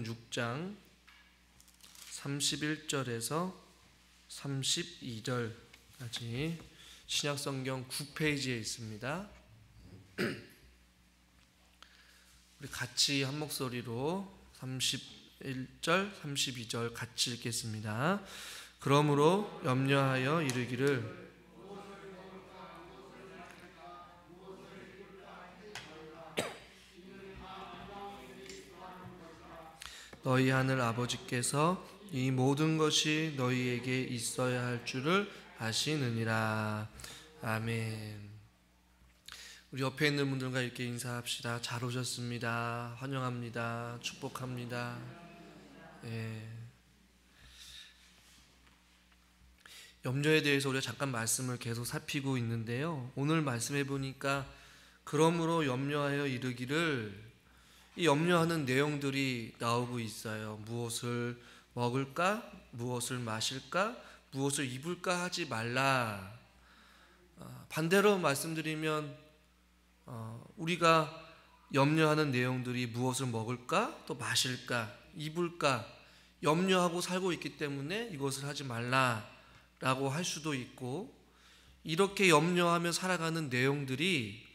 6장 31절에서 32절까지 신약성경 9페이지에 있습니다. 우리 같이 한 목소리로 31절, 32절 같이 읽겠습니다. 그러므로 염려하여 이르기를 너희 하늘 아버지께서 이 모든 것이 너희에게 있어야 할 줄을 아시느니라. 아멘. 우리 옆에 있는 분들과 이렇게 인사합시다. 잘 오셨습니다. 환영합니다. 축복합니다. 염려에 대해서 우리가 잠깐 말씀을 계속 살피고 있는데요, 오늘 말씀해 보니까 그러므로 염려하여 이르기를, 이 염려하는 내용들이 나오고 있어요. 무엇을 먹을까? 무엇을 마실까? 무엇을 입을까 하지 말라. 반대로 말씀드리면 우리가 염려하는 내용들이 무엇을 먹을까? 또 마실까? 입을까? 염려하고 살고 있기 때문에 이것을 하지 말라라고 할 수도 있고, 이렇게 염려하며 살아가는 내용들이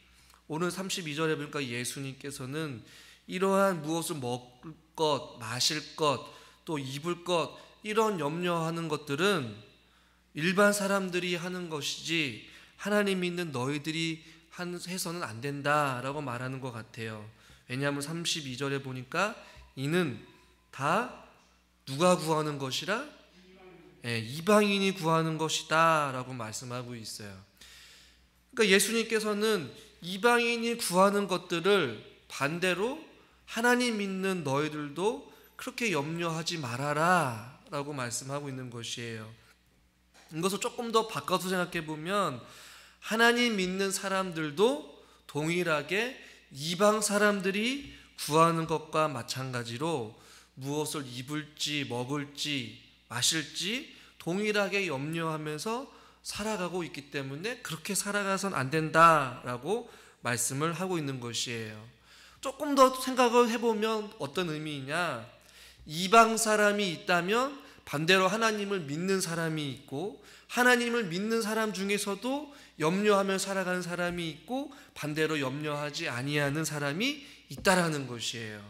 오늘 32절에 보니까 예수님께서는 이러한 무엇을 먹을 것, 마실 것, 또 입을 것, 이런 염려하는 것들은 일반 사람들이 하는 것이지 하나님 믿는 너희들이 해서는 안 된다라고 말하는 것 같아요. 왜냐하면 32절에 보니까 이는 다 누가 구하는 것이라? 이방인이 구하는 것이다 라고 말씀하고 있어요. 그러니까 예수님께서는 이방인이 구하는 것들을 반대로 하나님 믿는 너희들도 그렇게 염려하지 말아라 라고 말씀하고 있는 것이에요. 이것을 조금 더 바꿔서 생각해 보면 하나님 믿는 사람들도 동일하게 이방 사람들이 구하는 것과 마찬가지로 무엇을 입을지 먹을지 마실지 동일하게 염려하면서 살아가고 있기 때문에 그렇게 살아가선 안 된다라고 말씀을 하고 있는 것이에요. 조금 더 생각을 해보면 어떤 의미이냐, 이방 사람이 있다면 반대로 하나님을 믿는 사람이 있고, 하나님을 믿는 사람 중에서도 염려하며 살아가는 사람이 있고, 반대로 염려하지 아니하는 사람이 있다라는 것이에요.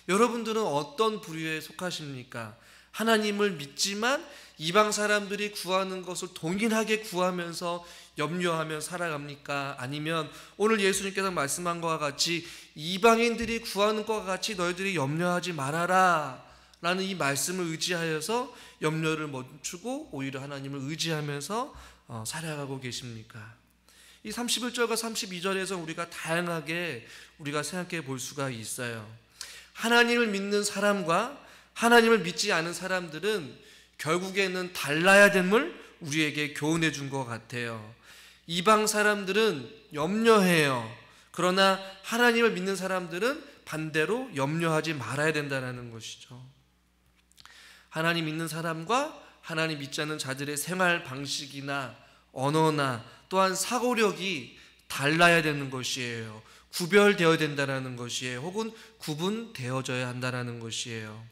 여러분들은 어떤 부류에 속하십니까? 하나님을 믿지만 이방 사람들이 구하는 것을 동일하게 구하면서 염려하며 살아갑니까? 아니면 오늘 예수님께서 말씀한 것과 같이 이방인들이 구하는 것과 같이 너희들이 염려하지 말아라 라는 이 말씀을 의지하여서 염려를 멈추고 오히려 하나님을 의지하면서 살아가고 계십니까? 이 31절과 32절에서 우리가 다양하게 우리가 생각해 볼 수가 있어요. 하나님을 믿는 사람과 하나님을 믿지 않은 사람들은 결국에는 달라야 됨을 우리에게 교훈해 준 것 같아요. 이방 사람들은 염려해요. 그러나 하나님을 믿는 사람들은 반대로 염려하지 말아야 된다는 것이죠. 하나님 믿는 사람과 하나님 믿지 않는 자들의 생활 방식이나 언어나 또한 사고력이 달라야 되는 것이에요. 구별되어야 된다는 것이에요. 혹은 구분되어져야 한다는 것이에요.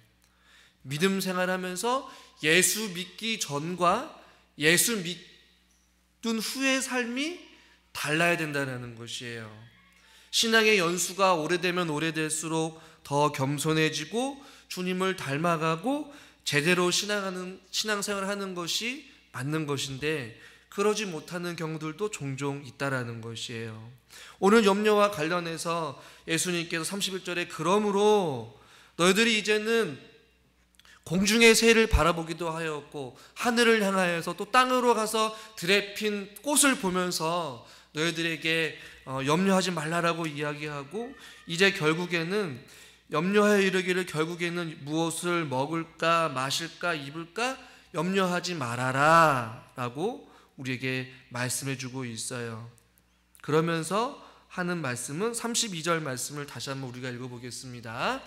믿음 생활하면서 예수 믿기 전과 예수 믿은 후의 삶이 달라야 된다는 것이에요. 신앙의 연수가 오래되면 오래될수록 더 겸손해지고 주님을 닮아가고 제대로 신앙생활을 하는 것이 맞는 것인데, 그러지 못하는 경우들도 종종 있다라는 것이에요. 오늘 염려와 관련해서 예수님께서 31절에 그러므로 너희들이 이제는 공중의 새를 바라보기도 하였고 하늘을 향하여서 또 땅으로 가서 들에 핀 꽃을 보면서 너희들에게 염려하지 말라라고 이야기하고, 이제 결국에는 염려하여 이르기를 결국에는 무엇을 먹을까 마실까 입을까 염려하지 말아라 라고 우리에게 말씀해 주고 있어요. 그러면서 하는 말씀은 32절 말씀을 다시 한번 우리가 읽어보겠습니다.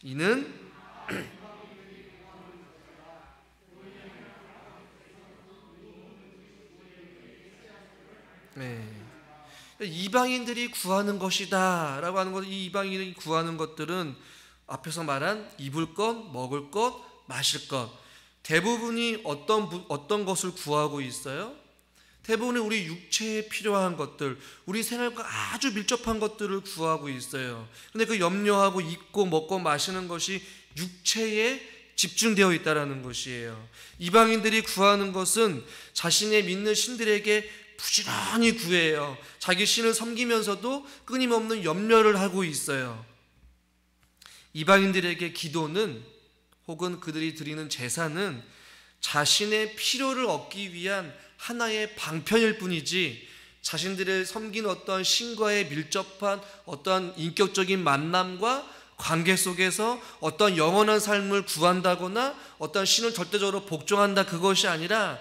이는 이방인들이 구하는 것이다 라고 하는 것, 이 이방인이 구하는 것들은 앞에서 말한 입을 것, 먹을 것, 마실 것, 대부분이 어떤 것을 구하고 있어요? 대부분이 우리 육체에 필요한 것들, 우리 생활과 아주 밀접한 것들을 구하고 있어요. 근데 그 염려하고 입고 먹고 마시는 것이 육체에 집중되어 있다는 것이에요. 이방인들이 구하는 것은 자신의 믿는 신들에게 부지런히 구해요. 자기 신을 섬기면서도 끊임없는 염려를 하고 있어요. 이방인들에게 기도는, 혹은 그들이 드리는 제사는 자신의 필요를 얻기 위한 하나의 방편일 뿐이지, 자신들을 섬긴 어떤 신과의 밀접한 어떤 인격적인 만남과 관계 속에서 어떤 영원한 삶을 구한다거나 어떤 신을 절대적으로 복종한다, 그것이 아니라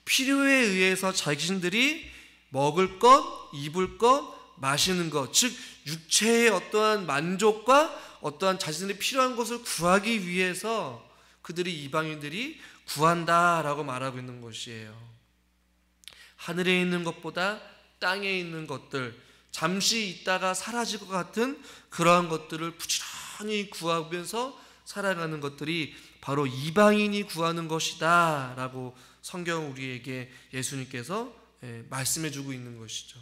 필요에 의해서 자신들이 먹을 것, 입을 것, 마시는 것, 즉 육체의 어떠한 만족과 어떠한 자신들이 필요한 것을 구하기 위해서 그들이, 이방인들이 구한다라고 말하고 있는 것이에요. 하늘에 있는 것보다 땅에 있는 것들, 잠시 있다가 사라질 것 같은 그러한 것들을 부지런히 구하면서 살아가는 것들이 바로 이방인이 구하는 것이다 라고 성경 우리에게 예수님께서 말씀해 주고 있는 것이죠.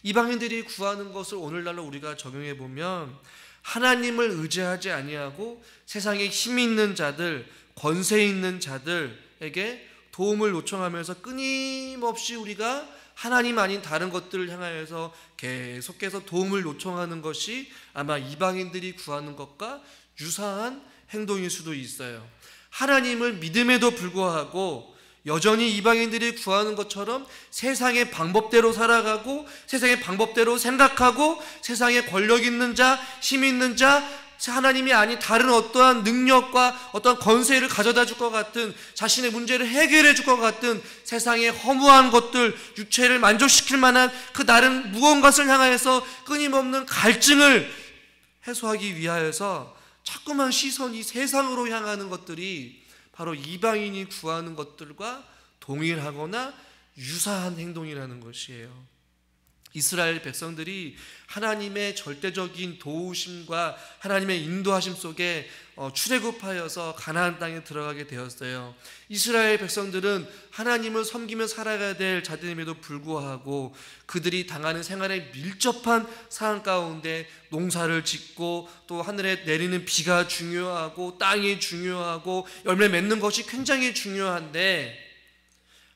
이방인들이 구하는 것을 오늘날로 우리가 적용해 보면, 하나님을 의지하지 아니하고 세상에 힘 있는 자들, 권세 있는 자들에게 도움을 요청하면서 끊임없이 우리가 하나님 아닌 다른 것들을 향하여서 계속해서 도움을 요청하는 것이 아마 이방인들이 구하는 것과 유사한 행동일 수도 있어요. 하나님을 믿음에도 불구하고 여전히 이방인들이 구하는 것처럼 세상의 방법대로 살아가고 세상의 방법대로 생각하고 세상에 권력 있는 자, 힘 있는 자, 하나님이 아닌 다른 어떠한 능력과 어떠한 권세를 가져다 줄 것 같은, 자신의 문제를 해결해 줄 것 같은 세상의 허무한 것들, 육체를 만족시킬 만한 그 다른 무언가를 향하여서 끊임없는 갈증을 해소하기 위하여서 자꾸만 시선이 세상으로 향하는 것들이 바로 이방인이 구하는 것들과 동일하거나 유사한 행동이라는 것이에요. 이스라엘 백성들이 하나님의 절대적인 도우심과 하나님의 인도하심 속에 출애굽하여서 가나안 땅에 들어가게 되었어요. 이스라엘 백성들은 하나님을 섬기며 살아가야 될 자들임에도 불구하고 그들이 당하는 생활에 밀접한 상황 가운데 농사를 짓고 또 하늘에 내리는 비가 중요하고 땅이 중요하고 열매 맺는 것이 굉장히 중요한데,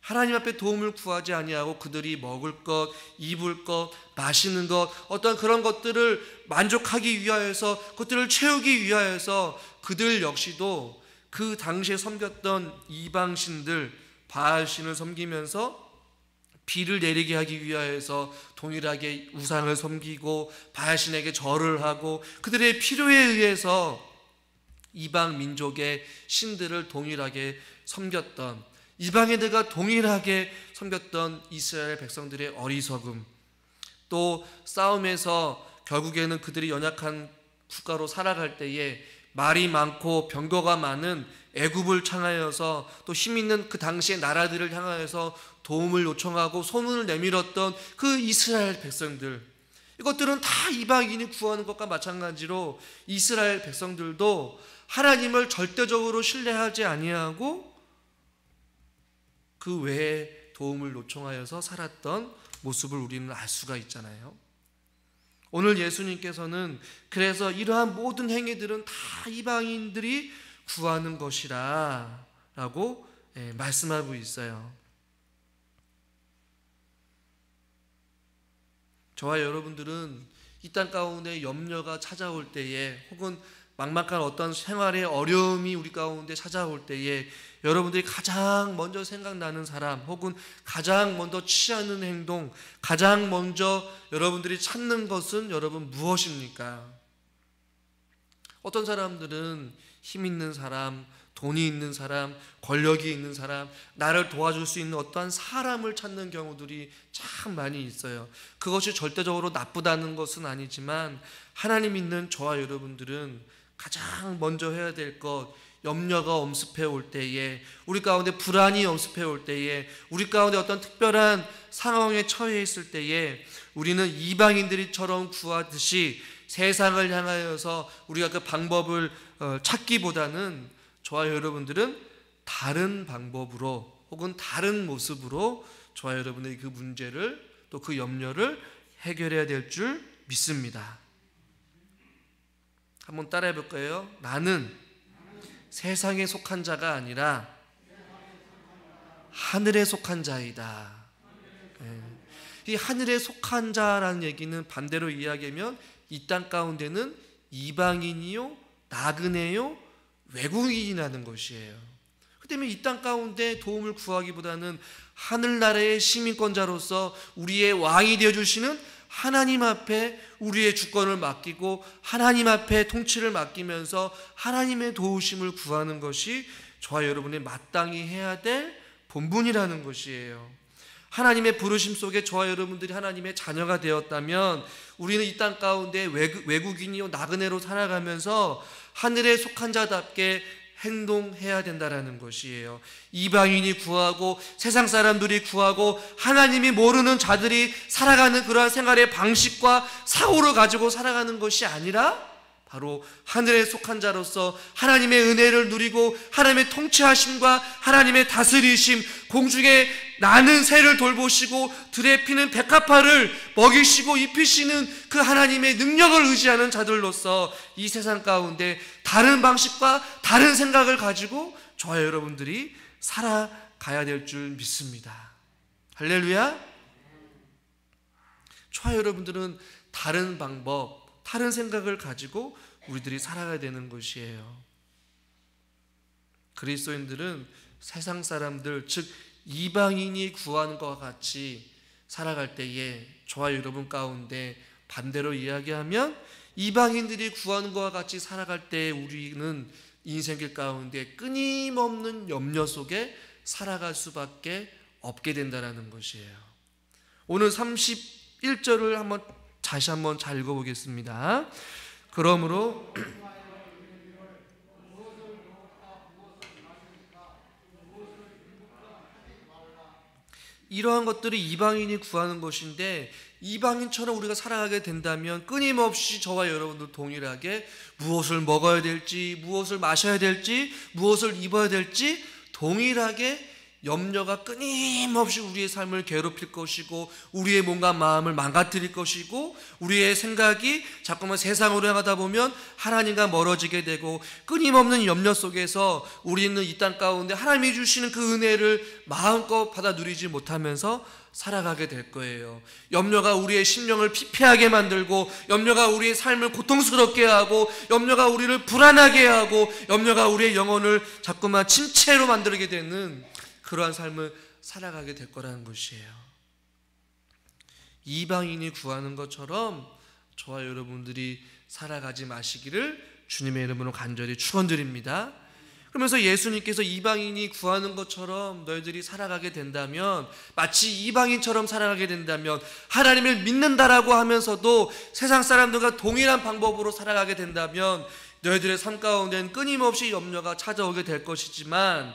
하나님 앞에 도움을 구하지 아니하고 그들이 먹을 것, 입을 것, 마시는 것, 어떤 그런 것들을 만족하기 위하여서, 그것들을 채우기 위하여서 그들 역시도 그 당시에 섬겼던 이방신들, 바알신을 섬기면서 비를 내리게 하기 위하여서 동일하게 우상을 섬기고 바알신에게 절을 하고 그들의 필요에 의해서 이방 민족의 신들을 동일하게 섬겼던, 이방인들과 동일하게 섬겼던 이스라엘 백성들의 어리석음, 또 싸움에서 결국에는 그들이 연약한 국가로 살아갈 때에 말이 많고 병거가 많은 애굽을 향하여서 또 힘 있는 그 당시의 나라들을 향하여서 도움을 요청하고 소문을 내밀었던 그 이스라엘 백성들, 이것들은 다 이방인이 구하는 것과 마찬가지로 이스라엘 백성들도 하나님을 절대적으로 신뢰하지 아니하고 그 외에 도움을 요청하여서 살았던 모습을 우리는 알 수가 있잖아요. 오늘 예수님께서는 그래서 이러한 모든 행위들은 다 이방인들이 구하는 것이라 라고 말씀하고 있어요. 저와 여러분들은 이 땅 가운데 염려가 찾아올 때에, 혹은 막막한 어떤 생활의 어려움이 우리 가운데 찾아올 때에 여러분들이 가장 먼저 생각나는 사람, 혹은 가장 먼저 취하는 행동, 가장 먼저 여러분들이 찾는 것은 여러분 무엇입니까? 어떤 사람들은 힘 있는 사람, 돈이 있는 사람, 권력이 있는 사람, 나를 도와줄 수 있는 어떠한 사람을 찾는 경우들이 참 많이 있어요. 그것이 절대적으로 나쁘다는 것은 아니지만 하나님 믿는 저와 여러분들은 가장 먼저 해야 될 것, 염려가 엄습해 올 때에, 우리 가운데 불안이 엄습해 올 때에, 우리 가운데 어떤 특별한 상황에 처해 있을 때에 우리는 이방인들처럼 구하듯이 세상을 향하여서 우리가 그 방법을 찾기보다는 저와 여러분들은 다른 방법으로 혹은 다른 모습으로 저와 여러분의 그 문제를 또 그 염려를 해결해야 될 줄 믿습니다. 한번 따라해 볼까요? 나는 세상에 속한 자가 아니라 하늘에 속한 자이다. 이 하늘에 속한 자라는 얘기는 반대로 이야기하면 이 땅 가운데는 이방인이요, 나그네요, 외국인이라는 것이에요. 그 때문에 이 땅 가운데 도움을 구하기보다는 하늘나라의 시민권자로서 우리의 왕이 되어주시는 하나님 앞에 우리의 주권을 맡기고 하나님 앞에 통치를 맡기면서 하나님의 도우심을 구하는 것이 저와 여러분이 마땅히 해야 될 본분이라는 것이에요. 하나님의 부르심 속에 저와 여러분들이 하나님의 자녀가 되었다면 우리는 이 땅 가운데 외국인이요 나그네로 살아가면서 하늘에 속한 자답게 행동해야 된다라는 것이에요. 이방인이 구하고 세상 사람들이 구하고 하나님이 모르는 자들이 살아가는 그러한 생활의 방식과 사고를 가지고 살아가는 것이 아니라 바로 하늘에 속한 자로서 하나님의 은혜를 누리고 하나님의 통치하심과 하나님의 다스리심, 공중에 나는 새를 돌보시고 들에 피는 백합화를 먹이시고 입히시는 그 하나님의 능력을 의지하는 자들로서 이 세상 가운데 다른 방식과 다른 생각을 가지고 저와 여러분들이 살아가야 될 줄 믿습니다. 할렐루야. 저와 여러분들은 다른 방법, 다른 생각을 가지고 우리들이 살아가야 되는 것이에요. 그리스도인들은 세상 사람들, 즉 이방인이 구하는 것과 같이 살아갈 때에 저와 여러분 가운데 반대로 이야기하면 이방인들이 구하는 것과 같이 살아갈 때 우리는 인생길 가운데 끊임없는 염려 속에 살아갈 수밖에 없게 된다는 것이에요. 오늘 31절을 다시 한번 잘 읽어보겠습니다. 그러므로 이러한 것들이 이방인이 구하는 것인데 이방인처럼 우리가 살아가게 된다면 끊임없이 저와 여러분들 동일하게 무엇을 먹어야 될지, 무엇을 마셔야 될지, 무엇을 입어야 될지 동일하게 염려가 끊임없이 우리의 삶을 괴롭힐 것이고 우리의 몸과 마음을 망가뜨릴 것이고 우리의 생각이 자꾸만 세상으로 향하다 보면 하나님과 멀어지게 되고 끊임없는 염려 속에서 우리는 이 땅 가운데 하나님이 주시는 그 은혜를 마음껏 받아 누리지 못하면서 살아가게 될 거예요. 염려가 우리의 심령을 피폐하게 만들고 염려가 우리의 삶을 고통스럽게 하고 염려가 우리를 불안하게 하고 염려가 우리의 영혼을 자꾸만 침체로 만들게 되는 그러한 삶을 살아가게 될 거라는 것이에요. 이방인이 구하는 것처럼 저와 여러분들이 살아가지 마시기를 주님의 이름으로 간절히 축원드립니다. 그러면서 예수님께서 이방인이 구하는 것처럼 너희들이 살아가게 된다면, 마치 이방인처럼 살아가게 된다면, 하나님을 믿는다라고 하면서도 세상 사람들과 동일한 방법으로 살아가게 된다면 너희들의 삶 가운데는 끊임없이 염려가 찾아오게 될 것이지만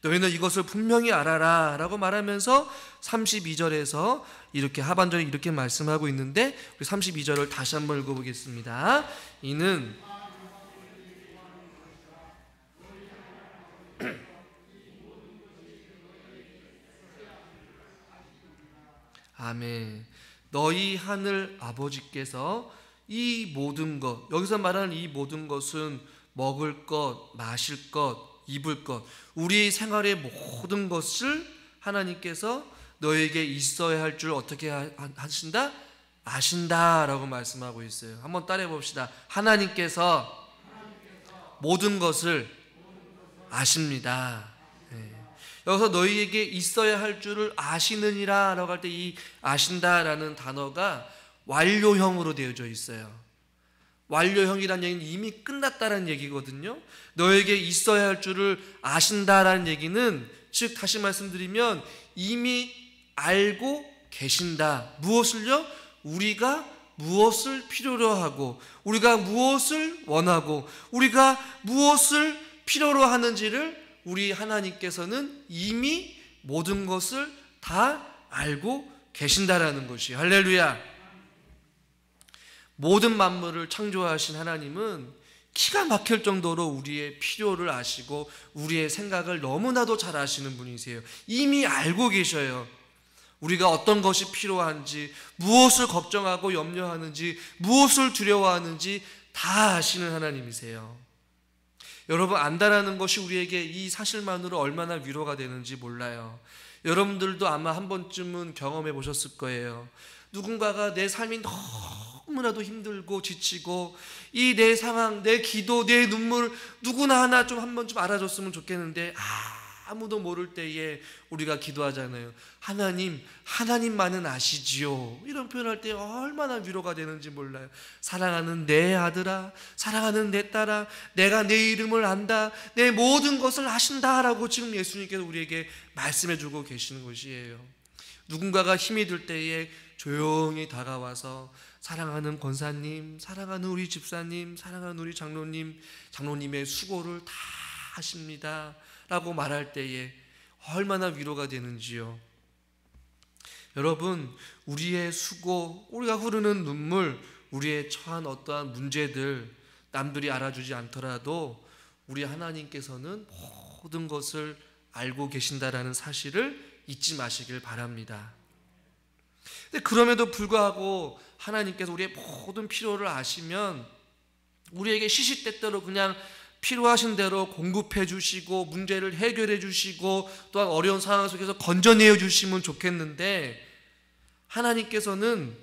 너희는 이것을 분명히 알아라 라고 말하면서 32절에서 이렇게 하반절에 이렇게 말씀하고 있는데, 우리 32절을 다시 한번 읽어보겠습니다. 이는 아멘. 너희 하늘 아버지께서 이 모든 것, 여기서 말하는 이 모든 것은 먹을 것, 마실 것, 입을 것, 우리 생활의 모든 것을 하나님께서 너에게 있어야 할 줄 어떻게 하신다? 아신다라고 말씀하고 있어요. 한번 따라해 봅시다. 하나님께서 모든 것을 아십니다. 여기서 너희에게 있어야 할 줄을 아시느니라 라고 할 때 이 아신다라는 단어가 완료형으로 되어져 있어요. 완료형이라는 얘기는 이미 끝났다라는 얘기거든요. 너에게 있어야 할 줄을 아신다라는 얘기는, 즉 다시 말씀드리면 이미 알고 계신다. 무엇을요? 우리가 무엇을 필요로 하고, 우리가 무엇을 원하고, 우리가 무엇을 필요로 하는지를 우리 하나님께서는 이미 모든 것을 다 알고 계신다라는 것이, 할렐루야. 모든 만물을 창조하신 하나님은 기가 막힐 정도로 우리의 필요를 아시고 우리의 생각을 너무나도 잘 아시는 분이세요. 이미 알고 계셔요. 우리가 어떤 것이 필요한지, 무엇을 걱정하고 염려하는지, 무엇을 두려워하는지 다 아시는 하나님이세요. 여러분, 안다라는 것이 우리에게 이 사실만으로 얼마나 위로가 되는지 몰라요. 여러분들도 아마 한 번쯤은 경험해 보셨을 거예요. 누군가가 내 삶이 너무나도 힘들고 지치고 이 내 상황, 내 기도, 내 눈물 누구나 하나 좀 한 번쯤 알아줬으면 좋겠는데 아무도 모를 때에 우리가 기도하잖아요. 하나님만은 아시지요. 이런 표현할 때 얼마나 위로가 되는지 몰라요. 사랑하는 내 아들아, 사랑하는 내 딸아, 내가 내 이름을 안다, 내 모든 것을 아신다라고 지금 예수님께서 우리에게 말씀해주고 계시는 것이에요. 누군가가 힘이 들 때에 조용히 다가와서 사랑하는 권사님, 사랑하는 우리 집사님, 사랑하는 우리 장로님의 수고를 다 하십니다 라고 말할 때에 얼마나 위로가 되는지요. 여러분, 우리의 수고, 우리가 흐르는 눈물, 우리의 처한 어떠한 문제들 남들이 알아주지 않더라도 우리 하나님께서는 모든 것을 알고 계신다라는 사실을 잊지 마시길 바랍니다. 근데 그럼에도 불구하고 하나님께서 우리의 모든 필요를 아시면 우리에게 시시때때로 그냥 필요하신 대로 공급해 주시고 문제를 해결해 주시고 또한 어려운 상황 속에서 건져내어 주시면 좋겠는데, 하나님께서는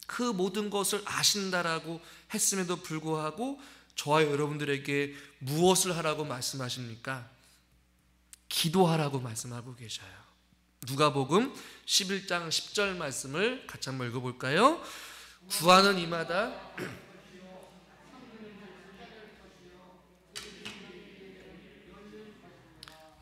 그 모든 것을 아신다라고 했음에도 불구하고 저와 여러분들에게 무엇을 하라고 말씀하십니까? 기도하라고 말씀하고 계셔요. 누가복음 11장 10절 말씀을 같이 한번 읽어볼까요? 구하는 이마다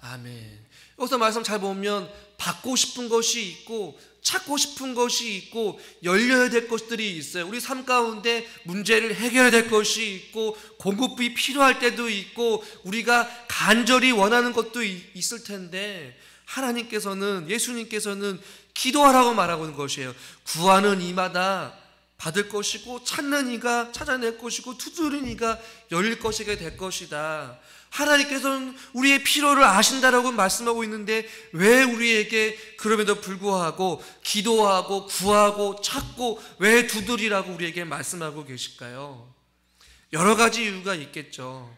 아멘. 여기서 말씀 잘 보면 받고 싶은 것이 있고 찾고 싶은 것이 있고 열려야 될 것들이 있어요. 우리 삶 가운데 문제를 해결해야 될 것이 있고 공급이 필요할 때도 있고 우리가 간절히 원하는 것도 있을 텐데, 하나님께서는, 예수님께서는 기도하라고 말하고 있는 것이에요. 구하는 이마다 받을 것이고 찾는 이가 찾아낼 것이고 두드리는 이가 열릴 것이게 될 것이다. 하나님께서는 우리의 필요를 아신다라고 말씀하고 있는데 왜 우리에게 그럼에도 불구하고 기도하고 구하고 찾고 왜 두드리라고 우리에게 말씀하고 계실까요? 여러 가지 이유가 있겠죠.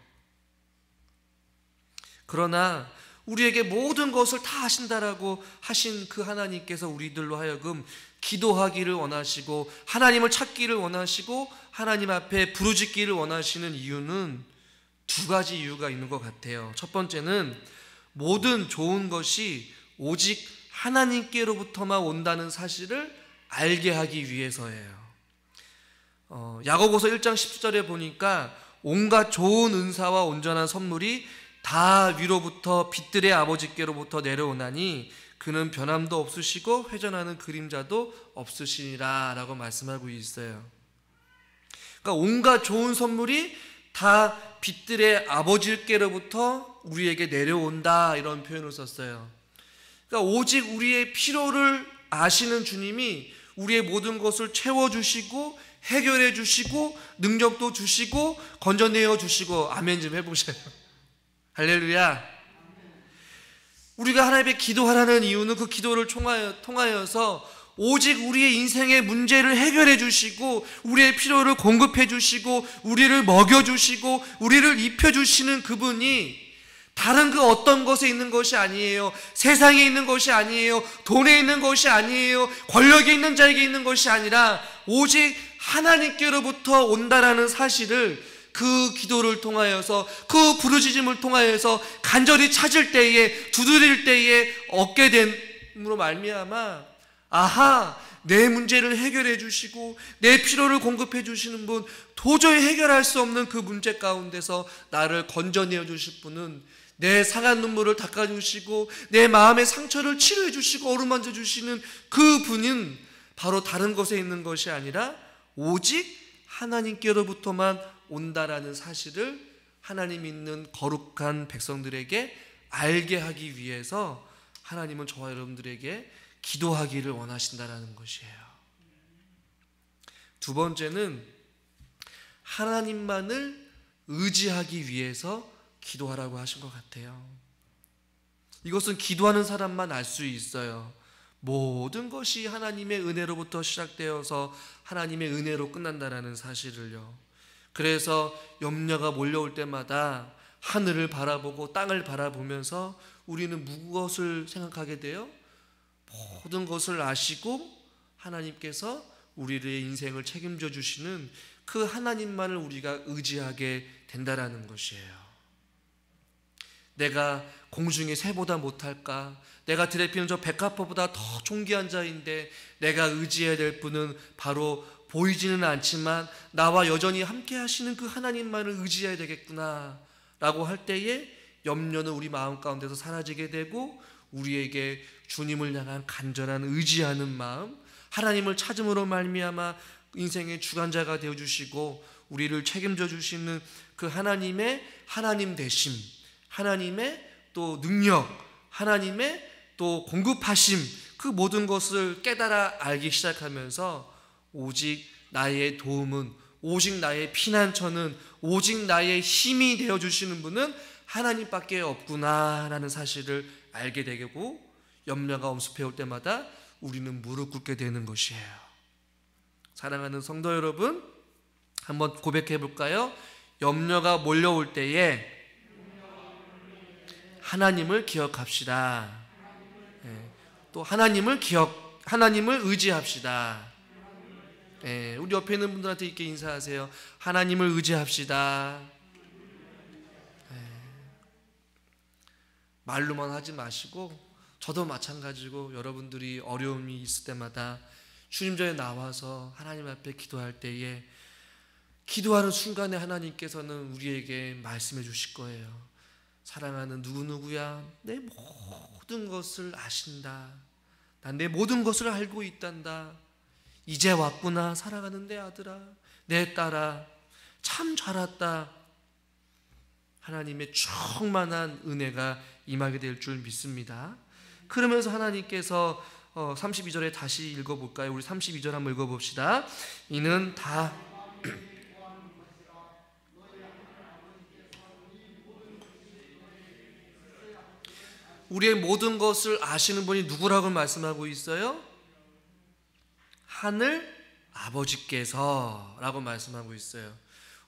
그러나 우리에게 모든 것을 다 하신다라고 하신 그 하나님께서 우리들로 하여금 기도하기를 원하시고 하나님을 찾기를 원하시고 하나님 앞에 부르짖기를 원하시는 이유는 두 가지 이유가 있는 것 같아요. 첫 번째는 모든 좋은 것이 오직 하나님께로부터만 온다는 사실을 알게 하기 위해서예요. 야고보서 1장 10절에 보니까 온갖 좋은 은사와 온전한 선물이 다 위로부터 빛들의 아버지께로부터 내려오나니 그는 변함도 없으시고 회전하는 그림자도 없으시니라 라고 말씀하고 있어요. 그러니까 온갖 좋은 선물이 다 빛들의 아버지께로부터 우리에게 내려온다, 이런 표현을 썼어요. 그러니까 오직 우리의 필요를 아시는 주님이 우리의 모든 것을 채워주시고 해결해 주시고 능력도 주시고 건져내어 주시고, 아멘 좀 해보세요. 할렐루야. 우리가 하나님께 기도하라는 이유는 그 기도를 통하여서 오직 우리의 인생의 문제를 해결해 주시고 우리의 필요를 공급해 주시고 우리를 먹여 주시고 우리를 입혀 주시는 그분이 다른 그 어떤 것에 있는 것이 아니에요. 세상에 있는 것이 아니에요. 돈에 있는 것이 아니에요. 권력에 있는 자에게 있는 것이 아니라 오직 하나님께로부터 온다라는 사실을 그 기도를 통하여서, 그 부르짖음을 통하여서 간절히 찾을 때에, 두드릴 때에 얻게 됨으로 말미암아, 아하, 내 문제를 해결해 주시고 내 필요를 공급해 주시는 분, 도저히 해결할 수 없는 그 문제 가운데서 나를 건져내어 주실 분은, 내 상한 눈물을 닦아주시고 내 마음의 상처를 치료해 주시고 어루만져 주시는 그 분은 바로 다른 것에 있는 것이 아니라 오직 하나님께로부터만 온다라는 사실을 하나님 믿는 거룩한 백성들에게 알게 하기 위해서 하나님은 저와 여러분들에게 기도하기를 원하신다라는 것이에요. 두 번째는 하나님만을 의지하기 위해서 기도하라고 하신 것 같아요. 이것은 기도하는 사람만 알 수 있어요. 모든 것이 하나님의 은혜로부터 시작되어서 하나님의 은혜로 끝난다는 사실을요. 그래서 염려가 몰려올 때마다 하늘을 바라보고 땅을 바라보면서 우리는 무엇을 생각하게 돼요? 모든 것을 아시고 하나님께서 우리의 인생을 책임져 주시는 그 하나님만을 우리가 의지하게 된다라는 것이에요. 내가 공중의 새보다 못할까? 내가 들에 피는 저 백합화보다 더 존귀한 자인데 내가 의지해야 될 분은 바로 보이지는 않지만 나와 여전히 함께 하시는 그 하나님만을 의지해야 되겠구나 라고 할 때에 염려는 우리 마음 가운데서 사라지게 되고 우리에게 주님을 향한 간절한 의지하는 마음, 하나님을 찾음으로 말미암아 인생의 주관자가 되어주시고 우리를 책임져 주시는 그 하나님의 하나님 되심, 하나님의 또 능력, 하나님의 또 공급하심, 그 모든 것을 깨달아 알기 시작하면서 오직 나의 도움은, 오직 나의 피난처는, 오직 나의 힘이 되어주시는 분은 하나님밖에 없구나라는 사실을 알게 되고 염려가 엄습해올 때마다 우리는 무릎 꿇게 되는 것이에요. 사랑하는 성도 여러분, 한번 고백해 볼까요? 염려가 몰려올 때에 하나님을 기억합시다. 또 하나님을 의지합시다. 우리 옆에 있는 분들한테 이렇게 인사하세요. 하나님을 의지합시다. 말로만 하지 마시고, 저도 마찬가지고 여러분들이 어려움이 있을 때마다 주님 전에 나와서 하나님 앞에 기도할 때에 기도하는 순간에 하나님께서는 우리에게 말씀해 주실 거예요. 사랑하는 누구누구야, 내 모든 것을 아신다. 난 내 모든 것을 알고 있단다. 이제 왔구나, 사랑하는 내 아들아, 내 딸아, 참 잘 왔다. 하나님의 충만한 은혜가 임하게 될 줄 믿습니다. 그러면서 하나님께서 32절에 다시 읽어볼까요? 우리 32절 한번 읽어봅시다. 이는 다 우리의 모든 것을 아시는 분이 누구라고 말씀하고 있어요? 하늘 아버지께서 라고 말씀하고 있어요.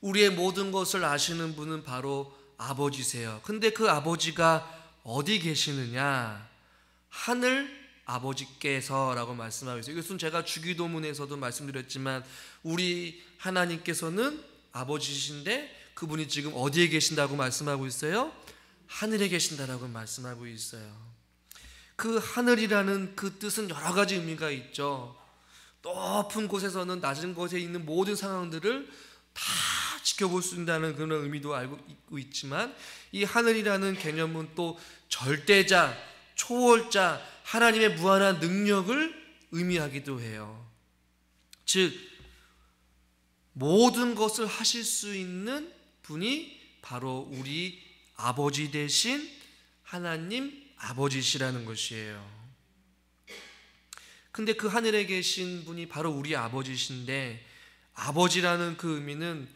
우리의 모든 것을 아시는 분은 바로 아버지세요. 근데 그 아버지가 어디 계시느냐? 하늘 아버지께서 라고 말씀하고 있어요. 이것은 제가 주기도문에서도 말씀드렸지만 우리 하나님께서는 아버지신데 그분이 지금 어디에 계신다고 말씀하고 있어요? 하늘에 계신다라고 말씀하고 있어요. 그 하늘이라는 그 뜻은 여러 가지 의미가 있죠. 높은 곳에서는 낮은 곳에 있는 모든 상황들을 다 지켜볼 수 있다는 그런 의미도 알고 있지만 이 하늘이라는 개념은 또 절대자, 초월자, 하나님의 무한한 능력을 의미하기도 해요. 즉 모든 것을 하실 수 있는 분이 바로 우리 아버지 되신 하나님 아버지시라는 것이에요. 근데 그 하늘에 계신 분이 바로 우리 아버지신데 아버지라는 그 의미는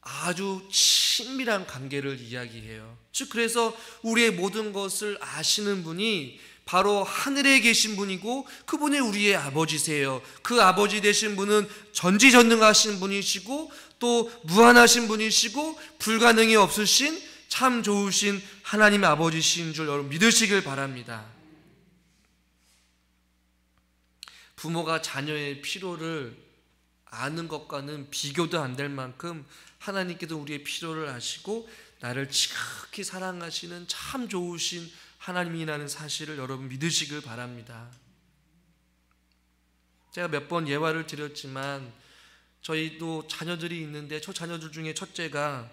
아주 친밀한 관계를 이야기해요. 즉 그래서 우리의 모든 것을 아시는 분이 바로 하늘에 계신 분이고 그분이 우리의 아버지세요. 그 아버지 되신 분은 전지전능하신 분이시고 또 무한하신 분이시고 불가능이 없으신 참 좋으신 하나님의 아버지신 줄 여러분 믿으시길 바랍니다. 부모가 자녀의 필요를 아는 것과는 비교도 안 될 만큼 하나님께서 우리의 필요를 아시고 나를 지극히 사랑하시는 참 좋으신 하나님이라는 사실을 여러분 믿으시길 바랍니다. 제가 몇 번 예화를 드렸지만 저희도 자녀들이 있는데 저 자녀들 중에 첫째가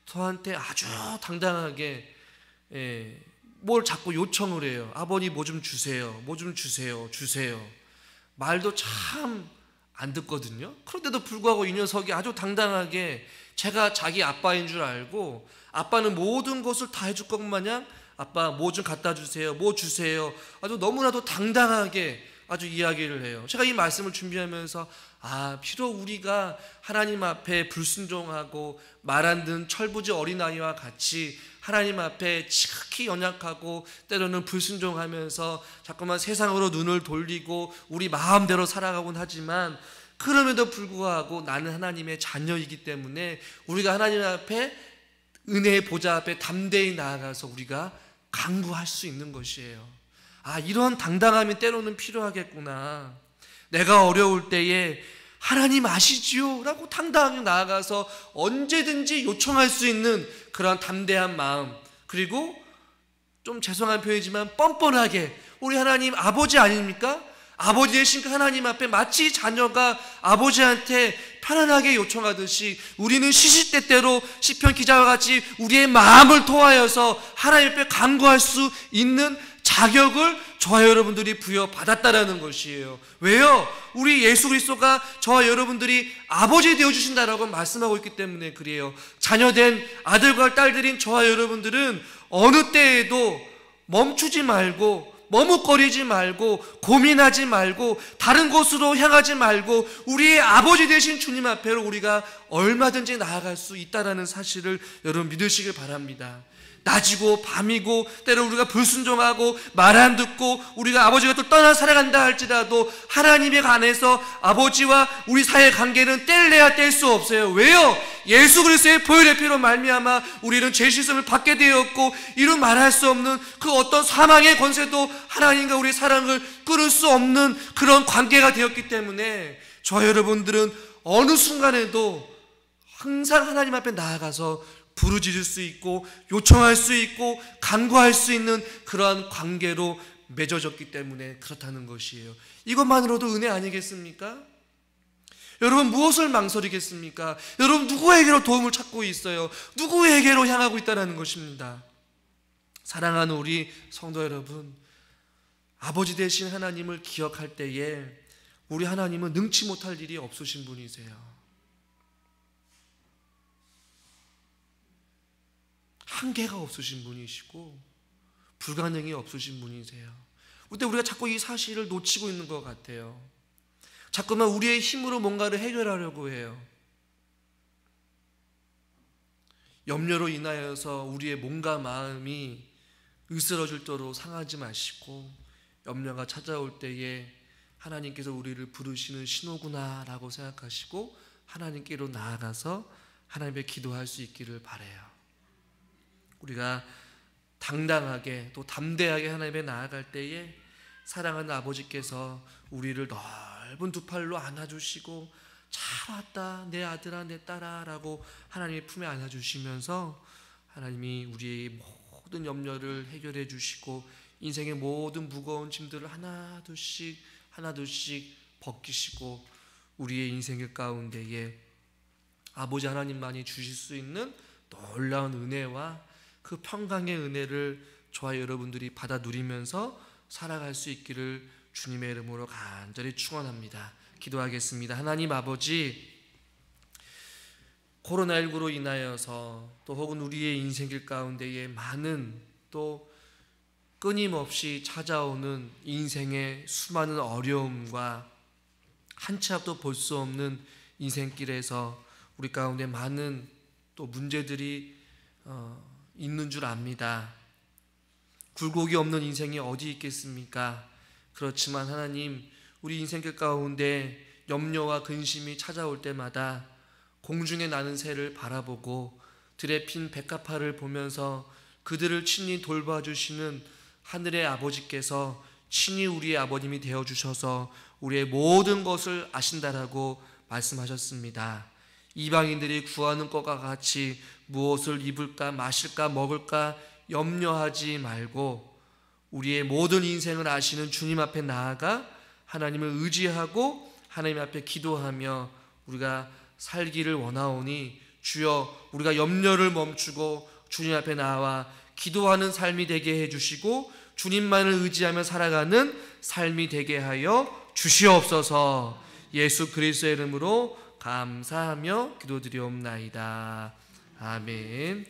저한테 아주 당당하게 뭘 자꾸 요청을 해요. 아버님 뭐 좀 주세요. 뭐 좀 주세요. 말도 참 안 듣거든요. 그런데도 불구하고 이 녀석이 아주 당당하게 제가 자기 아빠인 줄 알고 아빠는 모든 것을 다 해줄 것 마냥 아빠 뭐 좀 갖다 주세요. 뭐 주세요. 아주 너무나도 당당하게 아주 이야기를 해요. 제가 이 말씀을 준비하면서 비록 우리가 하나님 앞에 불순종하고 말 안 듣는 철부지 어린아이와 같이 하나님 앞에 지극히 연약하고 때로는 불순종하면서 자꾸만 세상으로 눈을 돌리고 우리 마음대로 살아가곤 하지만, 그럼에도 불구하고 나는 하나님의 자녀이기 때문에 우리가 하나님 앞에 은혜의 보좌 앞에 담대히 나아가서 우리가 간구할 수 있는 것이에요. 이런 당당함이 때로는 필요하겠구나. 내가 어려울 때에 하나님 아시지요? 라고 당당하게 나아가서 언제든지 요청할 수 있는 그런 담대한 마음, 그리고 좀 죄송한 표현이지만 뻔뻔하게 우리 하나님 아버지 아닙니까? 아버지 되신 그 하나님 앞에 마치 자녀가 아버지한테 편안하게 요청하듯이 우리는 시시때때로 시편 기자와 같이 우리의 마음을 토하여서 하나님 앞에 간구할 수 있는 자격을 저와 여러분들이 부여받았다라는 것이에요. 왜요? 우리 예수 그리스도가 저와 여러분들이 아버지 되어주신다라고 말씀하고 있기 때문에 그래요. 자녀된 아들과 딸들인 저와 여러분들은 어느 때에도 멈추지 말고, 머뭇거리지 말고, 고민하지 말고, 다른 곳으로 향하지 말고 우리의 아버지 되신 주님 앞에로 우리가 얼마든지 나아갈 수 있다는 사실을 여러분 믿으시길 바랍니다. 낮이고 밤이고 때로 우리가 불순종하고 말 안 듣고 우리가 아버지가 또 떠나 살아간다 할지라도 하나님에 관해서 아버지와 우리 사이의 관계는 뗄래야 뗄 수 없어요. 왜요? 예수 그리스도의 보혈의 피로 말미암아 우리는 죄 씻음을 받게 되었고 이루 말할 수 없는 그 어떤 사망의 권세도 하나님과 우리의 사랑을 끊을 수 없는 그런 관계가 되었기 때문에 저 여러분들은 어느 순간에도 항상 하나님 앞에 나아가서 부르짖을 수 있고 요청할 수 있고 간구할 수 있는 그러한 관계로 맺어졌기 때문에 그렇다는 것이에요. 이것만으로도 은혜 아니겠습니까? 여러분 무엇을 망설이겠습니까? 여러분 누구에게로 도움을 찾고 있어요? 누구에게로 향하고 있다는 것입니다. 사랑하는 우리 성도 여러분, 아버지 되신 하나님을 기억할 때에 우리 하나님은 능치 못할 일이 없으신 분이세요. 한계가 없으신 분이시고 불가능이 없으신 분이세요. 그런데 우리가 자꾸 이 사실을 놓치고 있는 것 같아요. 자꾸만 우리의 힘으로 뭔가를 해결하려고 해요. 염려로 인하여서 우리의 몸과 마음이 으스러질 도록 상하지 마시고, 염려가 찾아올 때에 하나님께서 우리를 부르시는 신호구나 라고 생각하시고 하나님께로 나아가서 하나님께 기도할 수 있기를 바라요. 우리가 당당하게 또 담대하게 하나님에 나아갈 때에 사랑하는 아버지께서 우리를 넓은 두 팔로 안아주시고 잘 왔다 내 아들아 내 딸아 라고 하나님의 품에 안아주시면서 하나님이 우리의 모든 염려를 해결해 주시고 인생의 모든 무거운 짐들을 하나둘씩 벗기시고 우리의 인생 가운데에 아버지 하나님만이 주실 수 있는 놀라운 은혜와 그 평강의 은혜를 저와 여러분들이 받아 누리면서 살아갈 수 있기를 주님의 이름으로 간절히 축원합니다. 기도하겠습니다. 하나님 아버지, 코로나19로 인하여서 또 혹은 우리의 인생길 가운데에 많은 또 끊임없이 찾아오는 인생의 수많은 어려움과 한 치 앞도 볼 수 없는 인생길에서 우리 가운데 많은 또 문제들이 있는 줄 압니다. 굴곡이 없는 인생이 어디 있겠습니까? 그렇지만 하나님, 우리 인생길 가운데 염려와 근심이 찾아올 때마다 공중에 나는 새를 바라보고 들에 핀 백합화를 보면서 그들을 친히 돌봐주시는 하늘의 아버지께서 친히 우리의 아버님이 되어주셔서 우리의 모든 것을 아신다라고 말씀하셨습니다. 이방인들이 구하는 것과 같이 무엇을 입을까 마실까 먹을까 염려하지 말고 우리의 모든 인생을 아시는 주님 앞에 나아가 하나님을 의지하고 하나님 앞에 기도하며 우리가 살기를 원하오니 주여, 우리가 염려를 멈추고 주님 앞에 나와 기도하는 삶이 되게 해주시고 주님만을 의지하며 살아가는 삶이 되게 하여 주시옵소서. 예수 그리스도의 이름으로 감사하며 기도드리옵나이다. 아멘.